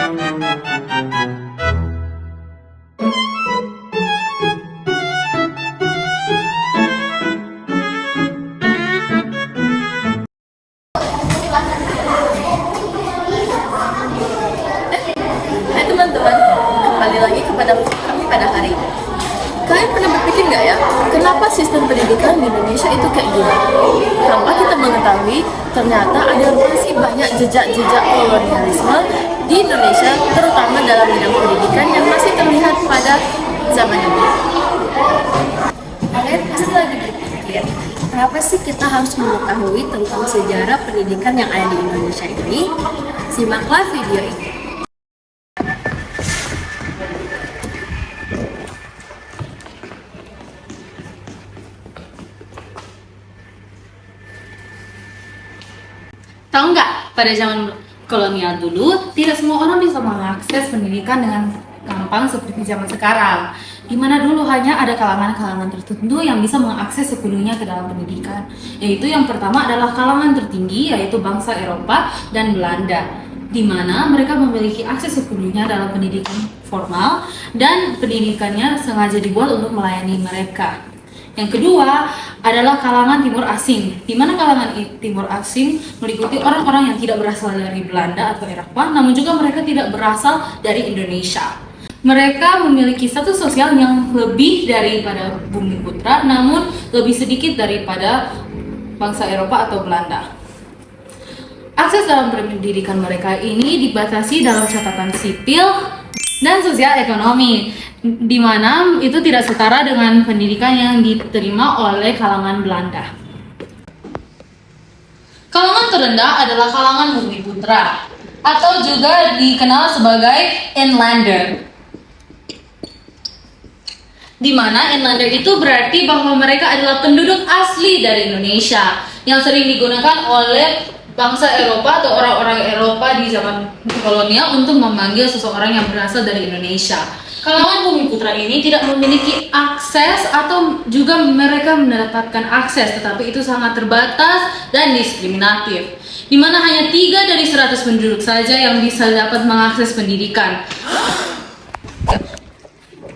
Hai teman-teman, kembali lagi kepada kami pada hari ini. Kalian pernah berpikir nggak ya, kenapa sistem pendidikan di Indonesia itu kayak gini? Tanpa kita mengetahui, ternyata ada masih banyak jejak-jejak kolonialisme di Indonesia, terutama dalam bidang pendidikan yang masih terlihat pada zaman ini. Kalian pasti lagi berpikir, kenapa sih kita harus mengetahui tentang sejarah pendidikan yang ada di Indonesia ini? Simaklah video ini. Tahu nggak, pada zaman kolonial dulu, tidak semua orang bisa mengakses pendidikan dengan gampang seperti zaman sekarang. Di mana dulu hanya ada kalangan-kalangan tertentu yang bisa mengakses sepenuhnya ke dalam pendidikan. Yaitu yang pertama adalah kalangan tertinggi, yaitu bangsa Eropa dan Belanda. Di mana mereka memiliki akses sepenuhnya dalam pendidikan formal dan pendidikannya sengaja dibuat untuk melayani mereka. Yang kedua adalah kalangan timur asing, di mana kalangan timur asing meliputi orang-orang yang tidak berasal dari Belanda atau Eropa, namun juga mereka tidak berasal dari Indonesia. Mereka memiliki status sosial yang lebih daripada Bumi Putra, namun lebih sedikit daripada bangsa Eropa atau Belanda. Akses dalam pendidikan mereka ini dibatasi dalam catatan sipil dan sosial ekonomi, di mana itu tidak setara dengan pendidikan yang diterima oleh kalangan Belanda. Kalangan terendah adalah kalangan Bumi Putra, atau juga dikenal sebagai inlander. Di mana inlander itu berarti bahwa mereka adalah penduduk asli dari Indonesia, yang sering digunakan oleh bangsa Eropa atau orang-orang Eropa di zaman kolonial untuk memanggil seseorang yang berasal dari Indonesia. Kalangan Bumi Putra ini tidak memiliki akses atau juga mereka mendapatkan akses, tetapi itu sangat terbatas dan diskriminatif. Di mana hanya 3 dari 100 penduduk saja yang bisa dapat mengakses pendidikan.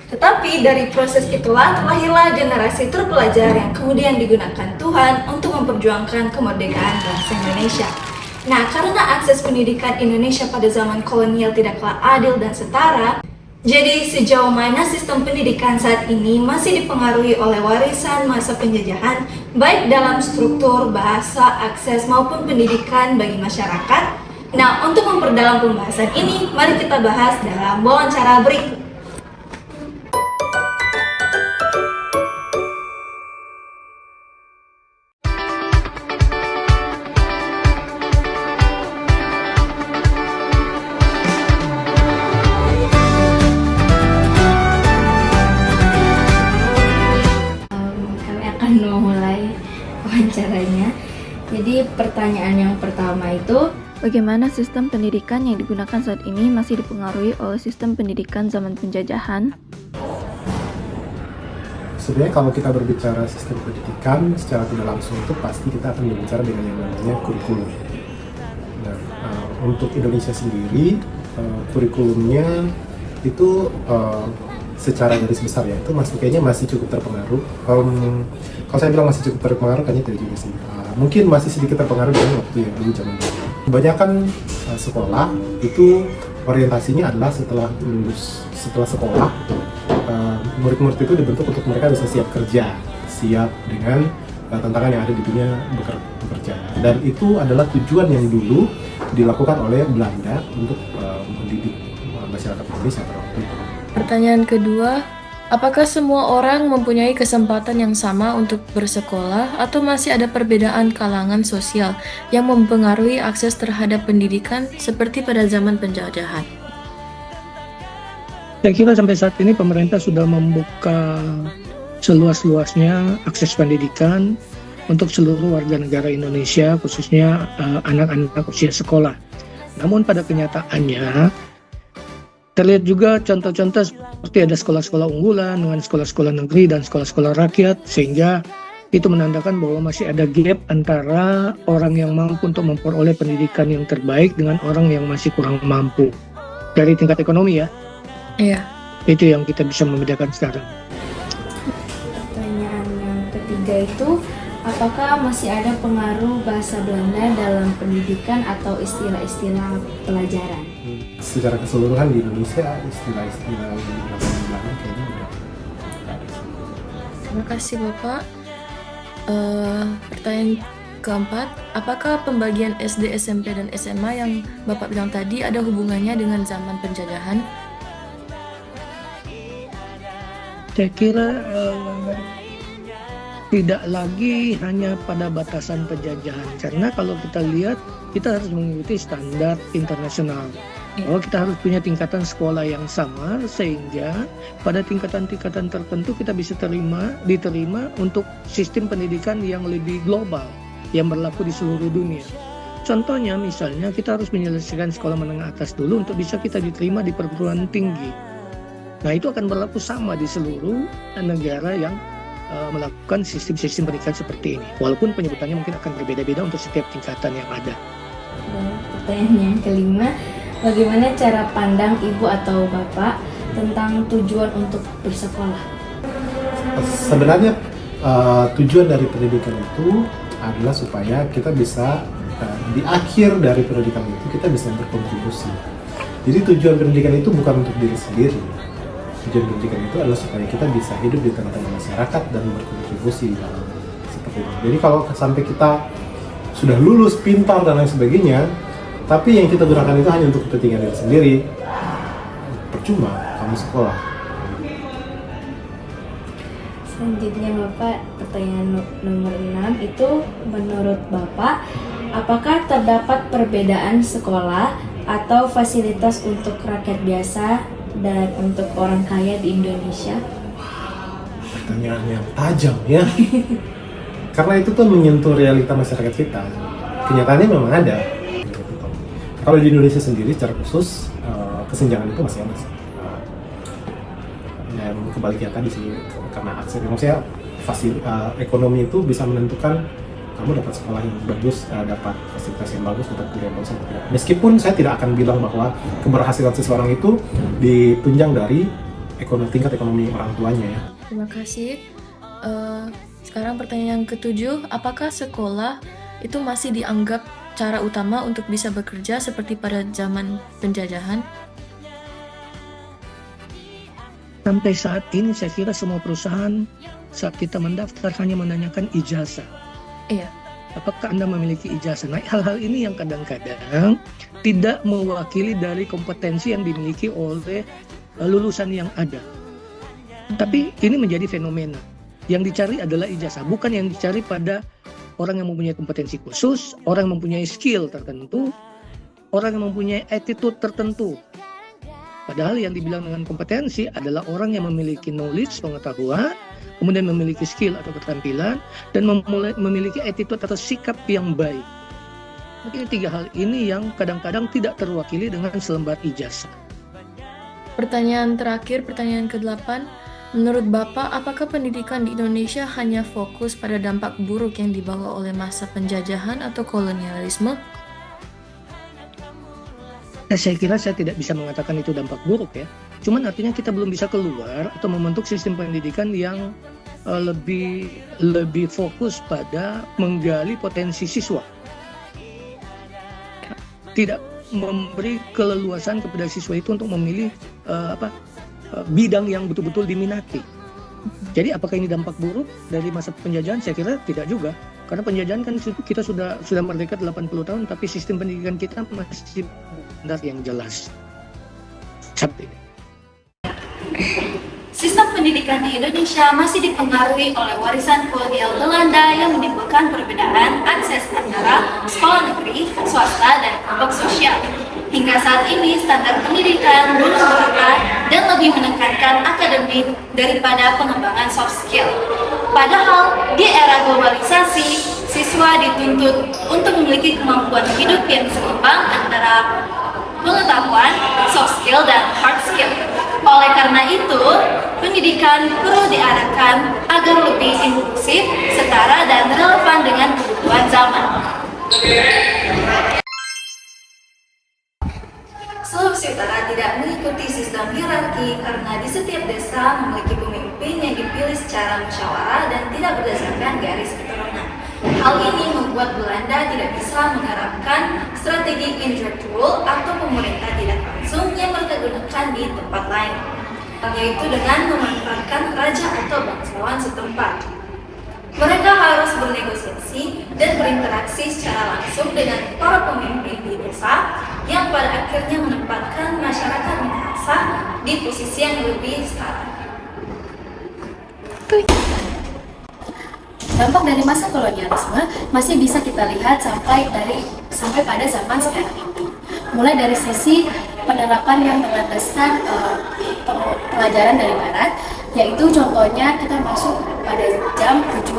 Tetapi dari proses itulah terlahirlah generasi terpelajar yang kemudian digunakan Tuhan untuk memperjuangkan kemerdekaan bangsa Indonesia. Nah, karena akses pendidikan Indonesia pada zaman kolonial tidaklah adil dan setara, jadi sejauh mana sistem pendidikan saat ini masih dipengaruhi oleh warisan masa penjajahan, baik dalam struktur, bahasa, akses maupun pendidikan bagi masyarakat. Nah, untuk memperdalam pembahasan ini, mari kita bahas dalam wawancara berikut. Kami akan memulai wawancaranya. Jadi pertanyaan yang pertama itu, bagaimana sistem pendidikan yang digunakan saat ini masih dipengaruhi oleh sistem pendidikan zaman penjajahan? Sebenarnya kalau kita berbicara sistem pendidikan secara tidak langsung itu pasti kita akan berbicara dengan yang namanya kurikulum. Nah, untuk Indonesia sendiri, kurikulumnya itu secara garis besar ya, itu kayaknya masih cukup terpengaruh. Kalau saya bilang masih cukup terpengaruh, kayaknya tidak juga sih. Mungkin masih sedikit terpengaruh dengan waktu yang dulu zaman dulu. Kebanyakan sekolah itu orientasinya adalah setelah sekolah, murid-murid itu dibentuk untuk mereka bisa siap kerja, siap dengan tantangan yang ada di dunia bekerja. Dan itu adalah tujuan yang dulu dilakukan oleh Belanda untuk mendidik masyarakat Indonesia pada waktu itu. Pertanyaan kedua, apakah semua orang mempunyai kesempatan yang sama untuk bersekolah atau masih ada perbedaan kalangan sosial yang mempengaruhi akses terhadap pendidikan seperti pada zaman penjajahan? Saya kira sampai saat ini pemerintah sudah membuka seluas-luasnya akses pendidikan untuk seluruh warga negara Indonesia, khususnya anak-anak usia sekolah. Namun pada kenyataannya, terlihat juga contoh-contoh seperti ada sekolah-sekolah unggulan dengan sekolah-sekolah negeri dan sekolah-sekolah rakyat, sehingga itu menandakan bahwa masih ada gap antara orang yang mampu untuk memperoleh pendidikan yang terbaik dengan orang yang masih kurang mampu. dari tingkat ekonomi ya. Iya. Itu yang kita bisa membedakan sekarang. Pertanyaan yang ketiga itu, apakah masih ada pengaruh bahasa Belanda dalam pendidikan atau istilah-istilah pelajaran? Secara keseluruhan di Indonesia istilah-istilah yang digunakan di Belanda kayaknya udah nggak ada. Terima kasih Bapak. Pertanyaan keempat, apakah pembagian SD, SMP, dan SMA yang Bapak bilang tadi ada hubungannya dengan zaman penjajahan? Saya kira tidak lagi hanya pada batasan penjajahan, karena kalau kita lihat kita harus mengikuti standar internasional. Bahwa kita harus punya tingkatan sekolah yang sama sehingga pada tingkatan-tingkatan tertentu kita bisa diterima untuk sistem pendidikan yang lebih global yang berlaku di seluruh dunia. Contohnya misalnya kita harus menyelesaikan sekolah menengah atas dulu untuk bisa kita diterima di perguruan tinggi. Nah itu akan berlaku sama di seluruh negara yang melakukan sistem-sistem pendidikan seperti ini. Walaupun penyebutannya mungkin akan berbeda-beda untuk setiap tingkatan yang ada. Pertanyaan yang kelima, bagaimana cara pandang ibu atau bapak tentang tujuan untuk bersekolah? Sebenarnya tujuan dari pendidikan itu adalah supaya kita bisa di akhir dari pendidikan itu kita bisa berkontribusi. Jadi tujuan pendidikan itu bukan untuk diri sendiri. Tujuan pendidikan itu adalah supaya kita bisa hidup di tengah-tengah masyarakat dan berkontribusi dalam seperti itu. Jadi kalau sampai kita sudah lulus, pintar dan lain sebagainya, tapi yang kita gunakan itu hanya untuk kepentingan diri sendiri, percuma kamu sekolah. Selanjutnya Bapak, pertanyaan nomor 6 itu, menurut Bapak, apakah terdapat perbedaan sekolah atau fasilitas untuk rakyat biasa dan untuk orang kaya di Indonesia? Pertanyaan yang tajam ya. Karena itu tuh menyentuh realita masyarakat kita. Kenyataannya memang ada. Kalau di Indonesia sendiri secara khusus kesenjangan itu masih ada. Dan kebaliknya tadi sih, karena akses, maksudnya ekonomi itu bisa menentukan kamu dapat sekolah yang bagus, dapat fasilitas yang bagus, dapat kuliah yang bagus atau tidak. Meskipun saya tidak akan bilang bahwa keberhasilan seseorang itu ditunjang dari tingkat ekonomi orang tuanya ya. Terima kasih. Sekarang pertanyaan yang ketujuh, apakah sekolah itu masih dianggap cara utama untuk bisa bekerja seperti pada zaman penjajahan? Sampai saat ini saya kira semua perusahaan saat kita mendaftar hanya menanyakan ijazah. Iya. Apakah Anda memiliki ijazah? Nah, hal-hal ini yang kadang-kadang tidak mewakili dari kompetensi yang dimiliki oleh lulusan yang ada. Tapi ini menjadi fenomena. Yang dicari adalah ijazah, bukan yang dicari pada orang yang mempunyai kompetensi khusus, orang yang mempunyai skill tertentu, orang yang mempunyai attitude tertentu. Padahal yang dibilang dengan kompetensi adalah orang yang memiliki knowledge, pengetahuan, kemudian memiliki skill atau keterampilan, dan memiliki attitude atau sikap yang baik. Mungkin tiga hal ini yang kadang-kadang tidak terwakili dengan selembar ijazah. Pertanyaan terakhir, pertanyaan ke-8. Menurut Bapak, apakah pendidikan di Indonesia hanya fokus pada dampak buruk yang dibawa oleh masa penjajahan atau kolonialisme? Saya kira saya tidak bisa mengatakan itu dampak buruk ya. Cuman artinya kita belum bisa keluar atau membentuk sistem pendidikan yang lebih fokus pada menggali potensi siswa. Tidak memberi keleluasan kepada siswa itu untuk memilih bidang yang betul-betul diminati. Jadi apakah ini dampak buruk dari masa penjajahan? Saya kira tidak juga. Karena penjajahan kan kita sudah merdeka 80 tahun, tapi sistem pendidikan kita masih benar yang jelas. Seperti ini. Sistem pendidikan di Indonesia masih dipengaruhi oleh warisan kolonial Belanda yang menimbulkan perbedaan akses antara sekolah negeri, swasta, dan kelompok sosial. Hingga saat ini, standar pendidikan belum merata dan lebih menekankan akademik daripada pengembangan soft skill. Padahal, di era globalisasi, siswa dituntut untuk memiliki kemampuan hidup yang seimbang antara pengetahuan, soft skill, dan hard skill. Oleh karena itu, pendidikan perlu diarahkan agar lebih inklusif, setara, dan relevan dengan kebutuhan zaman. Seluruh Sulawesi Utara tidak mengikuti sistem hierarki karena di setiap desa memiliki pemimpin yang dipilih secara musyawarah dan tidak berdasarkan garis keturunan. Hal ini membuat Belanda tidak bisa menerapkan strategi indirect rule atau pemerintah tidak langsung yang mereka gunakan di tempat lain, yaitu dengan memanfaatkan raja atau bangsawan setempat. Mereka harus bernegosiasi dan berinteraksi secara langsung dengan para pemimpin di desa yang pada akhirnya menempatkan masyarakat Minahasa di posisi yang lebih setara. Dampak dari masa kolonialisme masih bisa kita lihat sampai pada zaman sekarang ini. Mulai dari sisi penerapan yang berlandaskan pengajaran dari barat, yaitu contohnya kita masuk pada jam 7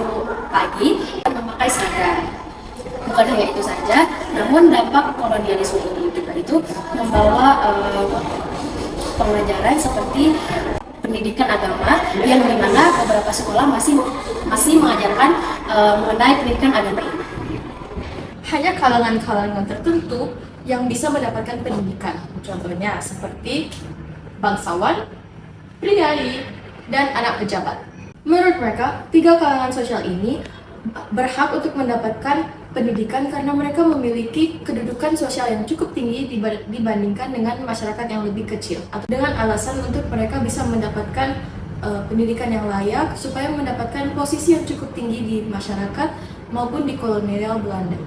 pagi memakai seragam. Bukan hanya itu saja, namun dampak kolonialisme ini juga itu membawa pengajaran seperti pendidikan agama yang dimana beberapa sekolah masih mengajarkan mengenai pendidikan agama ini. Hanya kalangan-kalangan tertentu yang bisa mendapatkan pendidikan, contohnya seperti bangsawan, priai, dan anak pejabat. Menurut mereka, 3 kalangan sosial ini berhak untuk mendapatkan pendidikan karena mereka memiliki kedudukan sosial yang cukup tinggi dibandingkan dengan masyarakat yang lebih kecil, atau dengan alasan untuk mereka bisa mendapatkan pendidikan yang layak supaya mendapatkan posisi yang cukup tinggi di masyarakat maupun di kolonial Belanda.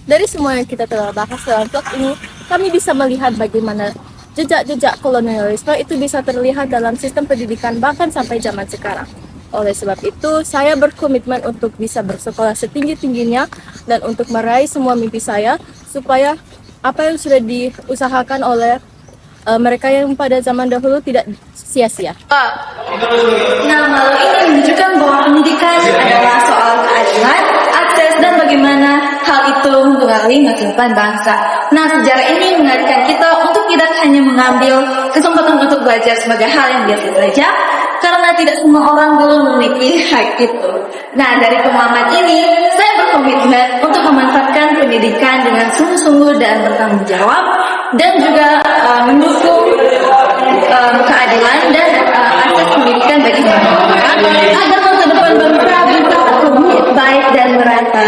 Dari semua yang kita telah bahas dalam vlog ini, kami bisa melihat bagaimana jejak-jejak kolonialisme itu bisa terlihat dalam sistem pendidikan bahkan sampai zaman sekarang. Oleh sebab itu, saya berkomitmen untuk bisa bersekolah setinggi-tingginya dan untuk meraih semua mimpi saya supaya apa yang sudah diusahakan oleh mereka yang pada zaman dahulu tidak sia-sia. Nah, malu ini menunjukkan bahwa pendidikan adalah soal keadilan, akses, dan bagaimana hal itu mempengaruhi masa depan bangsa. Nah, sejarah ini mengajarkan kita untuk tidak hanya mengambil kesempatan untuk belajar sebagai hal yang biasa saja, karena tidak semua orang belum memiliki hak itu. Nah, dari pemahaman ini, saya berkomitmen untuk memanfaatkan pendidikan dengan sungguh-sungguh dan bertanggung jawab, dan juga mendukung keadilan dan akses pendidikan bagi semua orang, agar masa depan bangsa bisa lebih baik dan merata.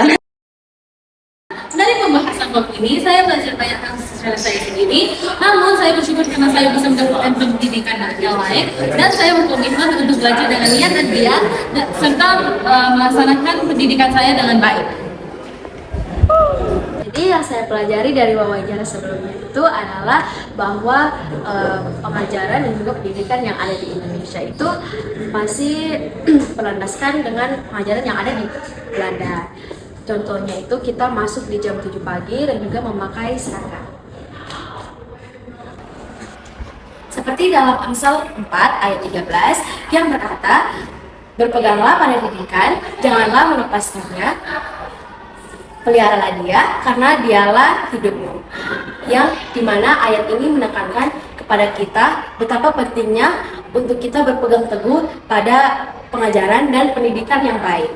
Dari pembahasan vlog ini, saya belajar banyak hal secara saya sendiri. Namun, saya bersyukur karena saya bisa mendapatkan pendidikan yang lain, dan saya berkomitmen untuk belajar dengan niat dan giat, serta melaksanakan pendidikan saya dengan baik. Jadi yang saya pelajari dari wawancara sebelumnya itu adalah bahwa pengajaran dan juga pendidikan yang ada di Indonesia itu masih berlandaskan dengan pengajaran yang ada di Belanda. Contohnya itu kita masuk di jam 7 pagi dan juga memakai seragam. Seperti dalam Amsal 4 ayat 13 yang berkata, "Berpeganglah pada pendidikan, janganlah melepaskannya. Peliharalah dia, karena dialah hidupmu." Yang dimana ayat ini menekankan kepada kita betapa pentingnya untuk kita berpegang teguh pada pengajaran dan pendidikan yang baik.